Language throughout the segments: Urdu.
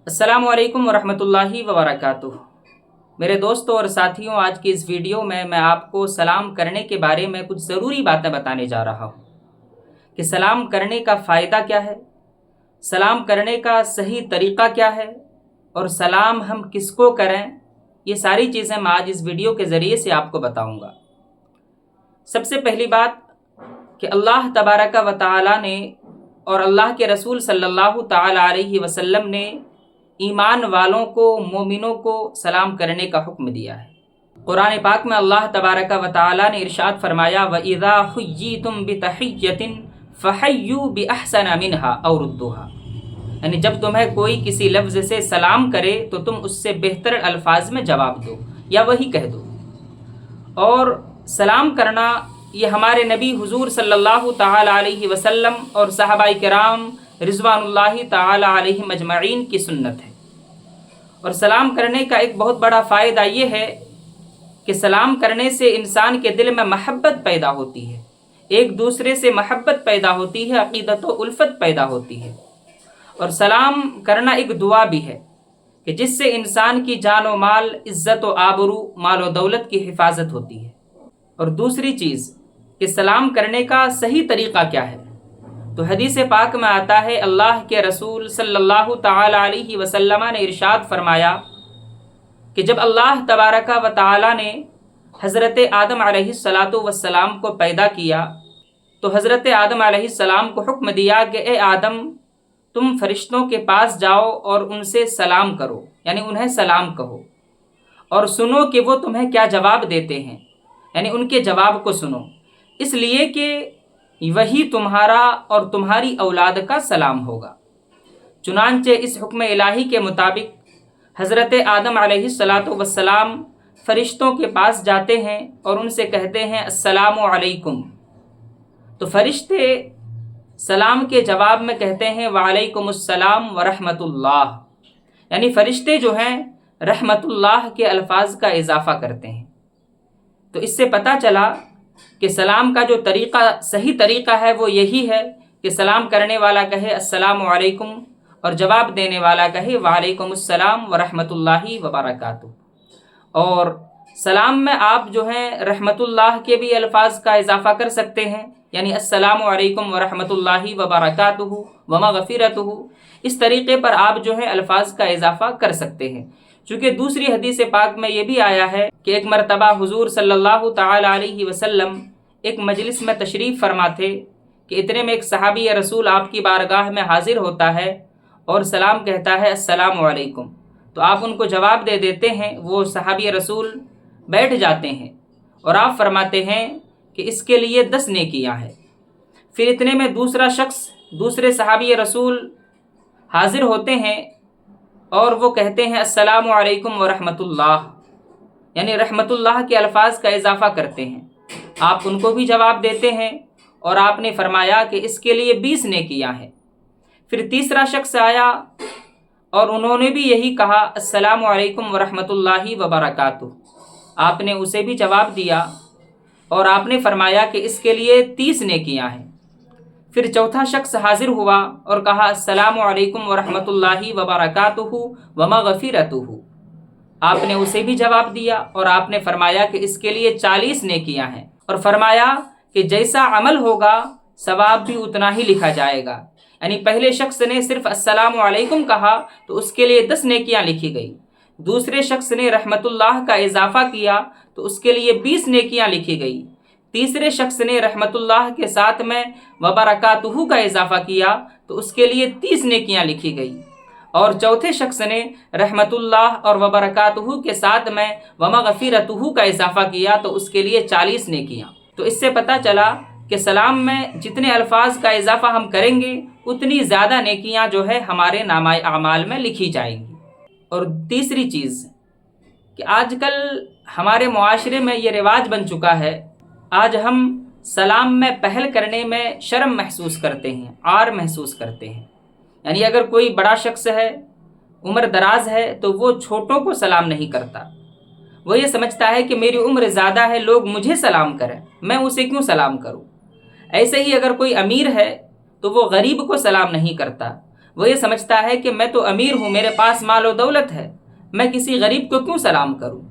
السلام علیکم ورحمۃ اللہ وبرکاتہ۔ میرے دوستوں اور ساتھیوں، آج کی اس ویڈیو میں آپ کو سلام کرنے کے بارے میں کچھ ضروری باتیں بتانے جا رہا ہوں کہ سلام کرنے کا فائدہ کیا ہے، سلام کرنے کا صحیح طریقہ کیا ہے، اور سلام ہم کس کو کریں۔ یہ ساری چیزیں میں آج اس ویڈیو کے ذریعے سے آپ کو بتاؤں گا۔ سب سے پہلی بات کہ اللہ تبارک و تعالی نے اور اللہ کے رسول صلی اللہ تعالی علیہ وسلم نے ایمان والوں کو، مومنوں کو سلام کرنے کا حکم دیا ہے۔ قرآن پاک میں اللہ تبارک و تعالی نے ارشاد فرمایا وَإِذَا حُيِّيتُم بِتَحِيَّةٍ فَحَيُّوا بِأَحْسَنَ مِنْهَا أَوْ رُدُّوهَا، یعنی جب تمہیں کوئی کسی لفظ سے سلام کرے تو تم اس سے بہتر الفاظ میں جواب دو یا وہی کہہ دو۔ اور سلام کرنا یہ ہمارے نبی حضور صلی اللہ تعالی علیہ وسلم اور صحابہ کرام رضوان اللہ تعالی علیہم اجمعین کی سنت ہے۔ اور سلام کرنے کا ایک بہت بڑا فائدہ یہ ہے کہ سلام کرنے سے انسان کے دل میں محبت پیدا ہوتی ہے، ایک دوسرے سے محبت پیدا ہوتی ہے، عقیدت و الفت پیدا ہوتی ہے۔ اور سلام کرنا ایک دعا بھی ہے کہ جس سے انسان کی جان و مال، عزت و آبرو، مال و دولت کی حفاظت ہوتی ہے۔ اور دوسری چیز کہ سلام کرنے کا صحیح طریقہ کیا ہے، تو حدیث پاک میں آتا ہے اللہ کے رسول صلی اللہ تعالی علیہ وسلم نے ارشاد فرمایا کہ جب اللہ تبارک و تعالی نے حضرت آدم علیہ السلام کو پیدا کیا تو حضرت آدم علیہ السلام کو حکم دیا کہ اے آدم، تم فرشتوں کے پاس جاؤ اور ان سے سلام کرو، یعنی انہیں سلام کہو، اور سنو کہ وہ تمہیں کیا جواب دیتے ہیں، یعنی ان کے جواب کو سنو، اس لیے کہ وہی تمہارا اور تمہاری اولاد کا سلام ہوگا۔ چنانچہ اس حکم الہی کے مطابق حضرت آدم علیہ السلام فرشتوں کے پاس جاتے ہیں اور ان سے کہتے ہیں السلام علیکم، تو فرشتے سلام کے جواب میں کہتے ہیں وعلیکم السلام ورحمۃ اللہ، یعنی فرشتے جو ہیں رحمت اللہ کے الفاظ کا اضافہ کرتے ہیں۔ تو اس سے پتہ چلا کہ سلام کا جو طریقہ، صحیح طریقہ ہے وہ یہی ہے کہ سلام کرنے والا کہے السلام علیکم اور جواب دینے والا کہے وعلیکم السلام ورحمۃ اللہ وبرکاتہ۔ اور سلام میں آپ جو ہیں رحمت اللہ کے بھی الفاظ کا اضافہ کر سکتے ہیں، یعنی السلام علیکم ورحمۃ اللہ وبرکاتہ ومغفرتہ، اس طریقے پر آپ جو ہیں الفاظ کا اضافہ کر سکتے ہیں۔ چونکہ دوسری حدیث پاک میں یہ بھی آیا ہے کہ ایک مرتبہ حضور صلی اللہ تعالی علیہ وسلم ایک مجلس میں تشریف فرما تھے کہ اتنے میں ایک صحابی رسول آپ کی بارگاہ میں حاضر ہوتا ہے اور سلام کہتا ہے السلام علیکم، تو آپ ان کو جواب دے دیتے ہیں۔ وہ صحابی رسول بیٹھ جاتے ہیں اور آپ فرماتے ہیں کہ اس کے لیے 10 نیکیاں ہیں۔ پھر اتنے میں دوسرا شخص، دوسرے صحابی رسول حاضر ہوتے ہیں اور وہ کہتے ہیں السلام علیکم ورحمۃ اللہ، یعنی رحمت اللہ کے الفاظ کا اضافہ کرتے ہیں۔ آپ ان کو بھی جواب دیتے ہیں اور آپ نے فرمایا کہ اس کے لیے 20 نیکیاں ہیں۔ پھر تیسرا شخص آیا اور انہوں نے بھی یہی کہا السلام علیکم ورحمۃ اللہ وبرکاتہ، آپ نے اسے بھی جواب دیا اور آپ نے فرمایا کہ اس کے لیے 30 نیکیاں ہیں۔ پھر چوتھا شخص حاضر ہوا اور کہا السلام علیکم ورحمۃ اللہ وبرکاتہ ومغفرتہ، آپ نے اسے بھی جواب دیا اور آپ نے فرمایا کہ اس کے لیے 40 نیکیاں ہیں، اور فرمایا کہ جیسا عمل ہوگا ثواب بھی اتنا ہی لکھا جائے گا۔ یعنی پہلے شخص نے صرف السلام علیکم کہا تو اس کے لیے 10 نیکیاں لکھی گئی، دوسرے شخص نے رحمت اللہ کا اضافہ کیا تو اس کے لیے 20 نیکیاں لکھی گئی، تیسرے شخص نے رحمت اللہ کے ساتھ میں وبرکاتہ کا اضافہ کیا تو اس کے لیے 30 نیکیاں لکھی گئی، اور چوتھے شخص نے رحمت اللہ اور وبرکاتہ کے ساتھ میں ومغفرتہ کا اضافہ کیا تو اس کے لیے 40 نیکیاں۔ تو اس سے پتہ چلا کہ سلام میں جتنے الفاظ کا اضافہ ہم کریں گے اتنی زیادہ نیکیاں جو ہے ہمارے نامہ اعمال میں لکھی جائیں گی۔ اور تیسری چیز کہ آج کل ہمارے معاشرے میں یہ رواج بن چکا ہے، آج ہم سلام میں پہل کرنے میں شرم محسوس کرتے ہیں، عار محسوس کرتے ہیں۔ یعنی اگر کوئی بڑا شخص ہے، عمر دراز ہے، تو وہ چھوٹوں کو سلام نہیں کرتا، وہ یہ سمجھتا ہے کہ میری عمر زیادہ ہے، لوگ مجھے سلام کریں، میں اسے کیوں سلام کروں۔ ایسے ہی اگر کوئی امیر ہے تو وہ غریب کو سلام نہیں کرتا، وہ یہ سمجھتا ہے کہ میں تو امیر ہوں، میرے پاس مال و دولت ہے، میں کسی غریب کو کیوں سلام کروں۔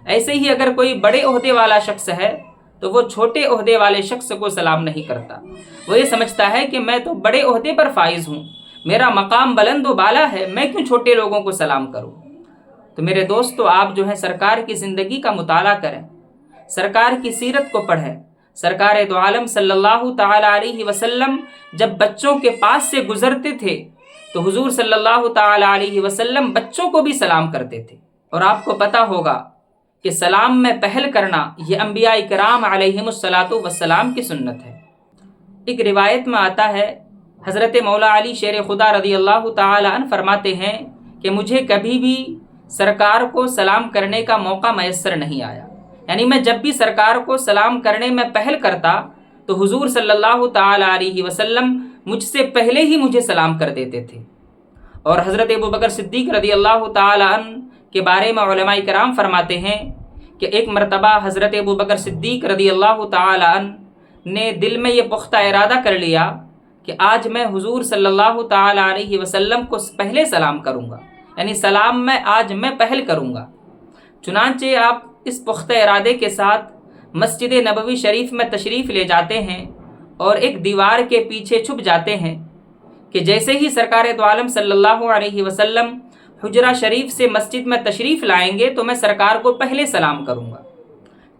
ایسے ہی اگر کوئی بڑے عہدے والا شخص ہے تو وہ چھوٹے عہدے والے شخص کو سلام نہیں کرتا۔ وہ یہ سمجھتا ہے کہ میں تو بڑے عہدے پر فائز ہوں، میرا مقام بلند و بالا ہے، میں کیوں چھوٹے لوگوں کو سلام کروں۔ تو میرے دوستو، آپ جو ہیں سرکار کی زندگی کا مطالعہ کریں، سرکار کی سیرت کو پڑھیں۔ سرکار دو عالم صلی اللہ تعالی علیہ وسلم جب بچوں کے پاس سے گزرتے تھے تو حضور صلی اللہ تعالی علیہ وسلم بچوں کو بھی سلام کرتے تھے۔ اور آپ کو پتہ ہوگا کہ سلام میں پہل کرنا یہ انبیاء کرام علیہم السلام کی سنت ہے۔ ایک روایت میں آتا ہے، حضرت مولا علی شیر خدا رضی اللہ تعالی عنہ فرماتے ہیں کہ مجھے کبھی بھی سرکار کو سلام کرنے کا موقع میسر نہیں آیا، یعنی میں جب بھی سرکار کو سلام کرنے میں پہل کرتا تو حضور صلی اللہ تعالی علیہ وسلم مجھ سے پہلے ہی مجھے سلام کر دیتے تھے۔ اور حضرت ابوبکر صدیق رضی اللہ تعالی عنہ کے بارے میں علماء کرام فرماتے ہیں کہ ایک مرتبہ حضرت ابوبکر صدیق رضی اللہ تعالی عنہ نے دل میں یہ پختہ ارادہ کر لیا کہ آج میں حضور صلی اللہ تعالی علیہ وسلم کو پہلے سلام کروں گا، یعنی سلام میں آج میں پہل کروں گا۔ چنانچہ آپ اس پختہ ارادے کے ساتھ مسجد نبوی شریف میں تشریف لے جاتے ہیں اور ایک دیوار کے پیچھے چھپ جاتے ہیں کہ جیسے ہی سرکار دو عالم صلی اللہ علیہ وسلم حجرہ شریف سے مسجد میں تشریف لائیں گے تو میں سرکار کو پہلے سلام کروں گا۔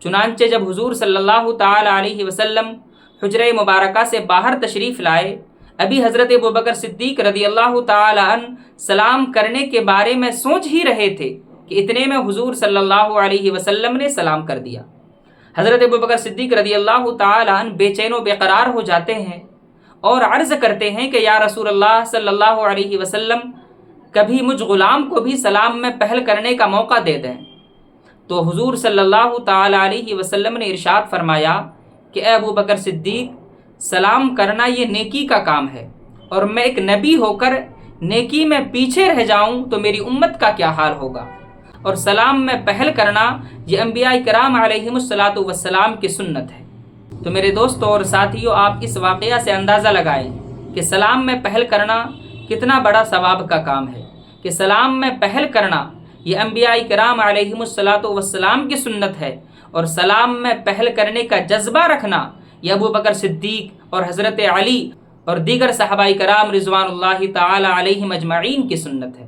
چنانچہ جب حضور صلی اللہ تعالی علیہ وسلم حجرہ مبارکہ سے باہر تشریف لائے، ابھی حضرت ابوبکر صدیق رضی اللہ تعالی عنہ سلام کرنے کے بارے میں سوچ ہی رہے تھے کہ اتنے میں حضور صلی اللہ علیہ وسلم نے سلام کر دیا۔ حضرت ابوبکر صدیق رضی اللہ تعالی عنہ بے چین و بے قرار ہو جاتے ہیں اور عرض کرتے ہیں کہ یا رسول اللہ صلی اللہ علیہ وسلم، کبھی مجھ غلام کو بھی سلام میں پہل کرنے کا موقع دے دیں۔ تو حضور صلی اللہ تعالی علیہ وسلم نے ارشاد فرمایا کہ اے ابوبکر صدیق، سلام کرنا یہ نیکی کا کام ہے، اور میں ایک نبی ہو کر نیکی میں پیچھے رہ جاؤں تو میری امت کا کیا حال ہوگا۔ اور سلام میں پہل کرنا یہ انبیاء کرام علیہم السلام کی سنت ہے۔ تو میرے دوستوں اور ساتھیوں، آپ اس واقعہ سے اندازہ لگائیں کہ سلام میں پہل کرنا کتنا بڑا ثواب کا کام ہے، کہ سلام میں پہل کرنا یہ انبیاء کرام علیہم السلام کی سنت ہے، اور سلام میں پہل کرنے کا جذبہ رکھنا یہ ابوبکر صدیق اور حضرت علی اور دیگر صحابہ کرام رضوان اللہ تعالی علیہم اجمعین کی سنت ہے۔